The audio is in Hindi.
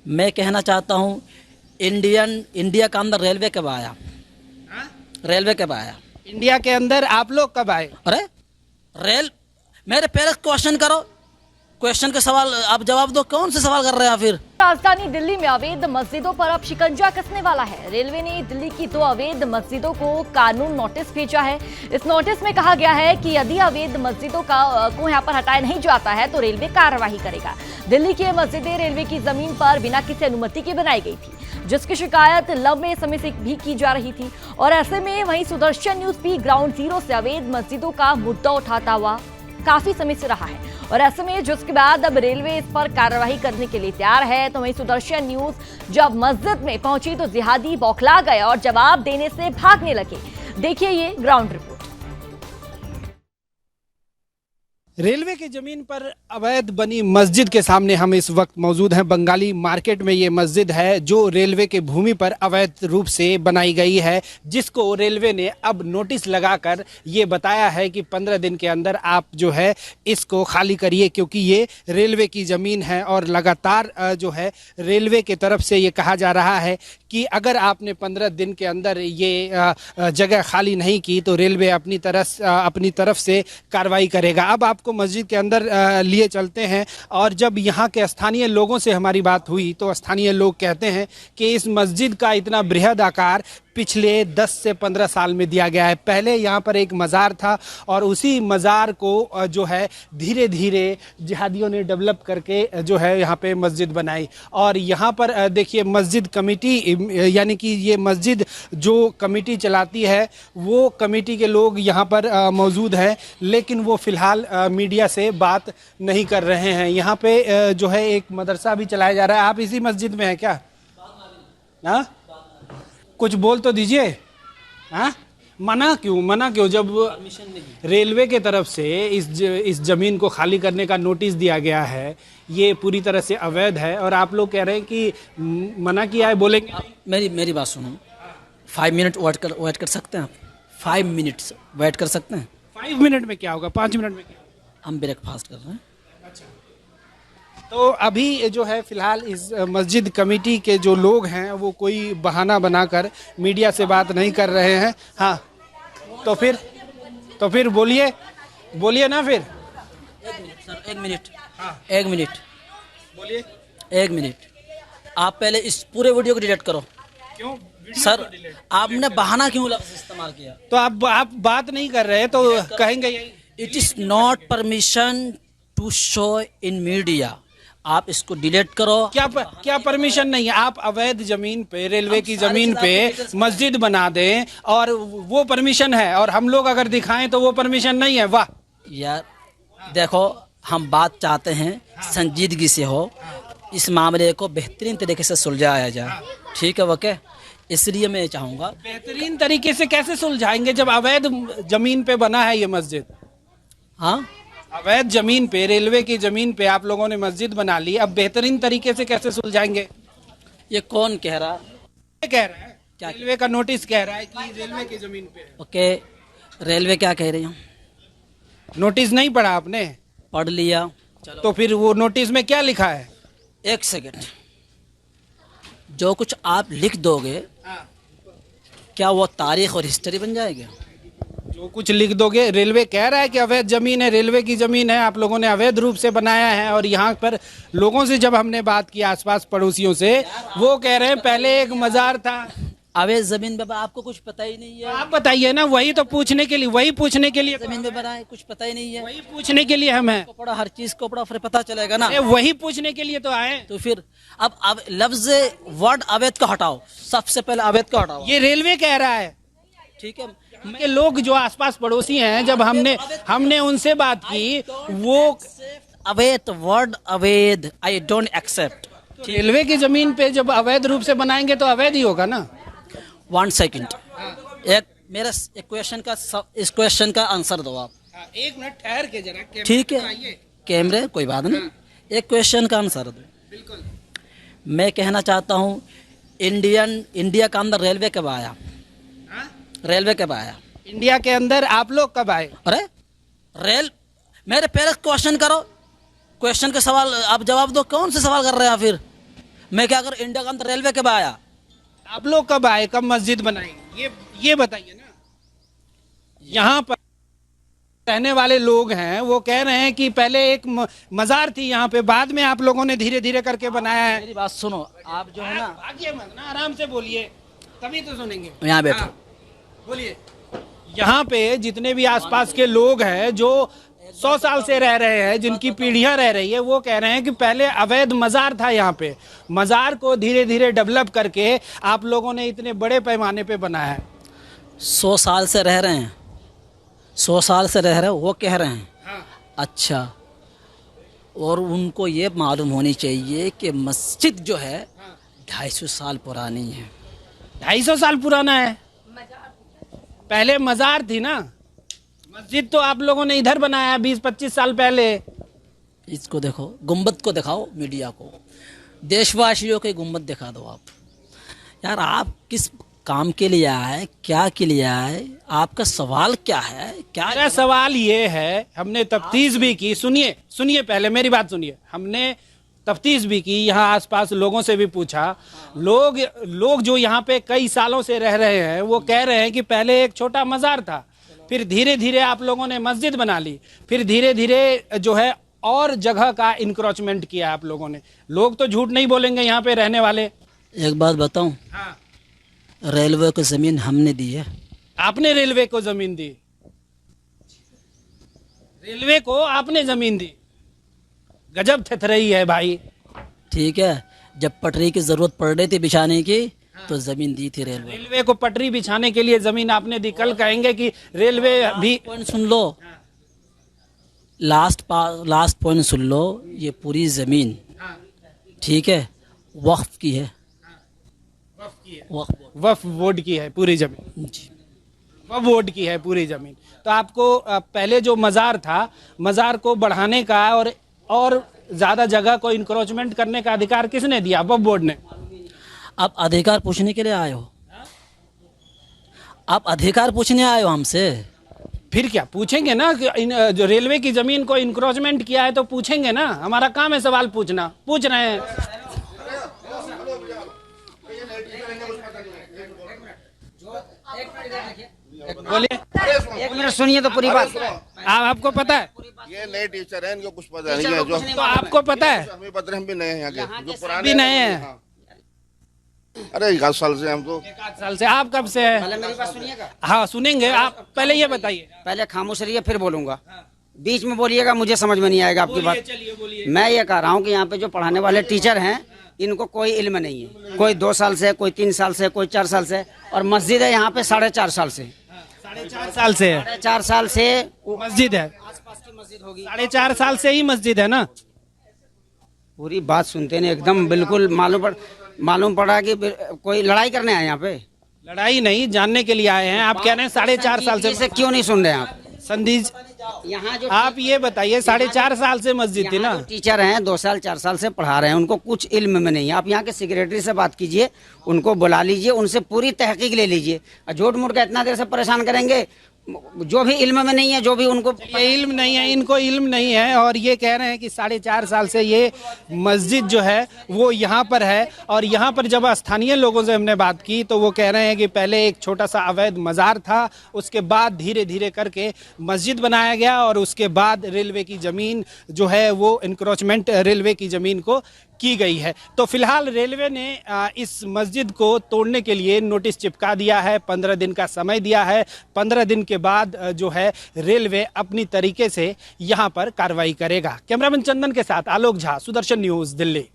मैं कहना चाहता हूँ इंडिया का अंदर रेलवे कब आया? हाँ? रेलवे कब आया? इंडिया के अंदर आप लोग कब आए? अरे मेरे पहले क्वेश्चन करो, क्वेश्चन के सवाल आप जवाब दो। कौन से सवाल कर रहे हैं फिर? राजधानी दिल्ली में अवैध मस्जिदों पर अब शिकंजा कसने वाला है। रेलवे ने दिल्ली की 2 अवैध मस्जिदों को कानून नोटिस भेजा है। इस नोटिस में कहा गया है कि यदि अवैध मस्जिदों को यहाँ पर हटाया नहीं जाता है तो रेलवे कार्रवाई करेगा। दिल्ली की मस्जिदें रेलवे की जमीन पर बिना किसी अनुमति के बनाई गई थी, जिसकी शिकायत लंबे समय से भी की जा रही थी। और ऐसे में वहीं सुदर्शन न्यूज भी ग्राउंड जीरो से अवैध मस्जिदों का मुद्दा उठाता हुआ काफी समय से रहा है। और ऐसे में जिसके बाद अब रेलवे इस पर कार्रवाई करने के लिए तैयार है, तो वहीं सुदर्शन न्यूज जब मस्जिद में पहुंची तो जिहादी बौखला गए और जवाब देने से भागने लगे। देखिए ये ग्राउंड रिपोर्ट। रेलवे की जमीन पर अवैध बनी मस्जिद के सामने हम इस वक्त मौजूद हैं। बंगाली मार्केट में ये मस्जिद है जो रेलवे के भूमि पर अवैध रूप से बनाई गई है, जिसको रेलवे ने अब नोटिस लगाकर ये बताया है कि 15 दिन के अंदर आप जो है इसको खाली करिए, क्योंकि ये रेलवे की ज़मीन है। और लगातार जो है रेलवे की तरफ से ये कहा जा रहा है कि अगर आपने 15 दिन के अंदर ये जगह खाली नहीं की तो रेलवे अपनी तरफ से कार्रवाई करेगा। अब आपको मस्जिद के अंदर लिए चलते हैं और जब यहाँ के स्थानीय लोगों से हमारी बात हुई तो स्थानीय लोग कहते हैं कि इस मस्जिद का इतना बृहद आकार पिछले 10 से 15 साल में दिया गया है। पहले यहाँ पर एक मज़ार था और उसी मज़ार को जो है धीरे धीरे जिहादियों ने डेवलप करके जो है यहाँ पे मस्जिद बनाई। और यहाँ पर देखिए मस्जिद कमेटी, यानी कि ये मस्जिद जो कमेटी चलाती है वो कमेटी के लोग यहाँ पर मौजूद हैं, लेकिन वो फ़िलहाल मीडिया से बात नहीं कर रहे हैं। यहाँ पे जो है एक मदरसा भी चलाया जा रहा है। आप इसी मस्जिद में हैं क्या? हाँ, कुछ बोल तो दीजिए। हाँ, मना क्यों? जब रेलवे के तरफ से इस जमीन को खाली करने का नोटिस दिया गया है, ये पूरी तरह से अवैध है और आप लोग कह रहे हैं कि मना किया है, बोलेंगे? मेरी बात सुनो। 5 मिनट वेट कर सकते हैं आप? 5 मिनट्स वेट कर सकते हैं? 5 मिनट में क्या होगा? 5 मिनट में क्या? हम ब्रेकफास्ट कर रहे हैं। तो अभी जो है फिलहाल इस मस्जिद कमेटी के जो लोग हैं वो कोई बहाना बनाकर मीडिया से बात नहीं कर रहे हैं। हाँ, तो फिर बोलिए ना फिर। 1 मिनट सर, 1 मिनट। हाँ, 1 मिनट बोलिए। 1 मिनट। आप पहले इस पूरे वीडियो को डिलीट करो। क्यों सर? आपने बहाना क्यों लफ्ज़ इस्तेमाल किया? तो आप बात नहीं कर रहे तो कहेंगे यही। It is not permission to show in media. आप इसको डिलीट करो। क्या परमिशन नहीं है? आप अवैध जमीन पे, रेलवे की जमीन पे मस्जिद बना दें और वो परमिशन है, और हम लोग अगर दिखाएं तो वो परमिशन नहीं है। वाह यार, देखो हम बात चाहते हैं संजीदगी से हो, इस मामले को बेहतरीन तरीके से सुलझाया जाए। ठीक है ओके? इसलिए मैं चाहूँगा। बेहतरीन तरीके से कैसे सुलझाएंगे जब अवैध जमीन पे बना है ये मस्जिद? हाँ, अवैध जमीन पे, रेलवे की जमीन पे आप लोगों ने मस्जिद बना ली, अब बेहतरीन तरीके से कैसे सुलझाएंगे? ये कौन कह रहा? ये कह रहा है क्या? रेलवे का नोटिस कह रहा है कि रेलवे की जमीन पे। ओके, रेलवे क्या कह रही है? नोटिस नहीं पढ़ा आपने? पढ़ लिया। चलो, तो फिर वो नोटिस में क्या लिखा है? 1 सेकेंड। जो कुछ आप लिख दोगे क्या वो तारीख और हिस्ट्री बन जाएगी? जो कुछ लिख दोगे? रेलवे कह रहा है कि अवैध जमीन है, रेलवे की जमीन है, आप लोगों ने अवैध रूप से बनाया है। और यहाँ पर लोगों से जब हमने बात की, आसपास पड़ोसियों से, वो कह रहे हैं पहले एक मजार था। अवैध जमीन पे आपको कुछ पता ही नहीं है। आप बताइए ना, वही पूछने के लिए जमीन पे बनाए कुछ पता ही नहीं है। वही पूछने के लिए हम हैं। पढ़ा, हर चीज को पढ़ा, फिर पता चलेगा ना। वही पूछने के लिए तो आए। तो फिर अब लफ्ज वर्ड अवैध का हटाओ, सबसे पहले अवैध का हटाओ। ये रेलवे कह रहा है। ठीक है, के लोग जो आसपास पड़ोसी हैं, जब हमने उनसे बात की, वो अवैध वर्ड अवैध आई डोंट एक्सेप्ट। रेलवे की जमीन पे जब अवैध रूप से बनाएंगे तो अवैध ही होगा ना। 1 सेकेंड, मेरा इस क्वेश्चन का आंसर दो आप। 1 मिनट ठहर के जरा। ठीक है, कैमरे कोई बात नहीं। एक क्वेश्चन का आंसर दो। बिल्कुल। मैं कहना चाहता हूँ इंडिया का अंदर रेलवे कब आया? रेलवे कब आया? इंडिया के अंदर आप लोग कब आए? अरे मेरे पहले क्वेश्चन करो, क्वेश्चन के सवाल आप जवाब दो। कौन से सवाल कर रहे हैं फिर? मैं क्या करूँ? इंडिया का अंदर रेलवे कब आया? आप लोग कब आए, कब मस्जिद बनाई, ये बताइए ना। यहाँ पर रहने वाले लोग हैं वो कह रहे हैं कि पहले एक मजार थी यहाँ पे, बाद में आप लोगों ने धीरे धीरे करके बनाया है। मेरी बात सुनो, आप जो है ना, भागिए मत ना, आराम से बोलिए तभी तो सुनेंगे। यहाँ बैठो। हाँ, बोलिए। यहाँ पे जितने भी आसपास के लोग हैं जो 100 साल से रह रहे हैं, जिनकी पीढ़ियां रह रही है, वो कह रहे हैं कि पहले अवैध मजार था यहाँ पे। मजार को धीरे धीरे डेवलप करके आप लोगों ने इतने बड़े पैमाने पे बनाया है। 100 साल से रह रहे हैं, 100 साल से रह रहे हैं, वो कह रहे हैं। हाँ। अच्छा, और उनको ये मालूम होनी चाहिए कि मस्जिद जो है 250 साल पुरानी है। 250 साल पुराना है? पहले मजार थी ना, मस्जिद तो आप लोगों ने इधर बनाया 20-25 साल पहले। इसको देखो, गुम्बद को दिखाओ मीडिया को, देशवासियों के गुम्बद दिखा दो आप। यार आप किस काम के लिए आए, क्या के लिए आए, आपका सवाल क्या है? क्या मेरा सवाल ये है, हमने तफ्तीश भी की, सुनिए पहले मेरी बात सुनिए। हमने तफ्तीश भी की, यहाँ आसपास लोगों से भी पूछा। लोग जो यहाँ पे कई सालों से रह रहे हैं वो कह रहे हैं कि पहले एक छोटा मजार था, फिर धीरे धीरे आप लोगों ने मस्जिद बना ली, फिर धीरे धीरे जो है और जगह का इंक्रोचमेंट किया आप लोगों ने। लोग तो झूठ नहीं बोलेंगे यहाँ पे रहने वाले। एक बात बताऊं, हाँ। रेलवे को जमीन हमने दी है। आपने रेलवे को जमीन दी? रेलवे को आपने जमीन दी? गजब थथरई है भाई। ठीक है, जब पटरी की जरूरत पड़ रही थी बिछाने की, तो जमीन दी थी रेलवे को। पटरी बिछाने के लिए जमीन आपने दी। कल कहेंगे कि रेलवे भी। पॉइंट सुन लो, लास्ट पॉइंट सुन लो। ये पूरी जमीन, ठीक है, वक्फ की है। वक्फ बोर्ड की है पूरी जमीन जी। वक्फ बोर्ड की है पूरी जमीन। तो आपको पहले जो मजार था, मजार को बढ़ाने का और ज्यादा जगह को इंक्रोचमेंट करने का अधिकार किसने दिया? वक्फ बोर्ड ने। आप अधिकार पूछने के लिए आए हो? आप अधिकार पूछने आए हो हमसे? फिर क्या पूछेंगे ना कि जो रेलवे की जमीन को इंक्रोचमेंट किया है तो पूछेंगे ना। हमारा काम है सवाल पूछना, पूछ रहे हैं। बोलिए। एक मिनट सुनिए तो पूरी बात। आपको पता है? ये नए टीचर हैं, इनको कुछ पता नहीं है। जो तो आपको पता है? हमें पता है, हम भी नए हैं यहाँ के, जो पुराने भी नए हैं। हाँ। अरे 1 साल से हम तो। 1 साल से। आप कब से है? पहले मेरी बात सुनिएगा। हाँ सुनेंगे। आप पहले ये बताइए। पहले खामोश रहिए फिर बोलूंगा। बीच में बोलिएगा, मुझे समझ में नहीं आएगा आपकी बात। चलिए बोलिए। मैं ये कह रहा हूँ कि यहाँ पे जो पढ़ाने वाले टीचर हैं इनको कोई इल्म नहीं है। कोई 2 साल से, कोई 3 साल से, कोई 4 साल से, और मस्जिद है यहाँ पे 4.5 साल से। 4.5 साल से है 4.5 साल से मस्जिद है। आसपास की मस्जिद होगी। 4.5 साल से ही मस्जिद है ना। पूरी बात सुनते नहीं, एकदम बिल्कुल मालूम पड़ा कि कोई लड़ाई करने आए यहाँ पे। लड़ाई नहीं, जानने के लिए आए हैं। आप कह रहे हैं 4.5 साल से क्यों नहीं सुन रहे हैं आप? संदीज, यहाँ जो आप ये बताइए, 4.5 साल से मस्जिद थी ना। यहाँ जो टीचर हैं 2 साल 4 साल से पढ़ा रहे हैं, उनको कुछ इल्म में नहीं है। आप यहाँ के सेक्रेटरी से बात कीजिए, उनको बुला लीजिए, उनसे पूरी तहकीक ले लीजिए। झूठ मूठ का इतना देर से परेशान करेंगे, जो भी इल्म में नहीं है, जो भी उनको ये इल्म नहीं है, इनको इल्म नहीं है। और ये कह रहे हैं कि 4.5 साल से ये मस्जिद जो है वो यहाँ पर है। और यहाँ पर जब स्थानीय लोगों से हमने बात की तो वो कह रहे हैं कि पहले एक छोटा सा अवैध मजार था, उसके बाद धीरे धीरे करके मस्जिद बनाया गया, और उसके बाद रेलवे की ज़मीन जो है वो इंक्रोचमेंट रेलवे की ज़मीन को की गई है। तो फिलहाल रेलवे ने इस मस्जिद को तोड़ने के लिए नोटिस चिपका दिया है, 15 दिन का समय दिया है। 15 दिन के बाद जो है रेलवे अपनी तरीके से यहाँ पर कार्रवाई करेगा। कैमरामैन चंदन के साथ आलोक झा, सुदर्शन न्यूज़, दिल्ली।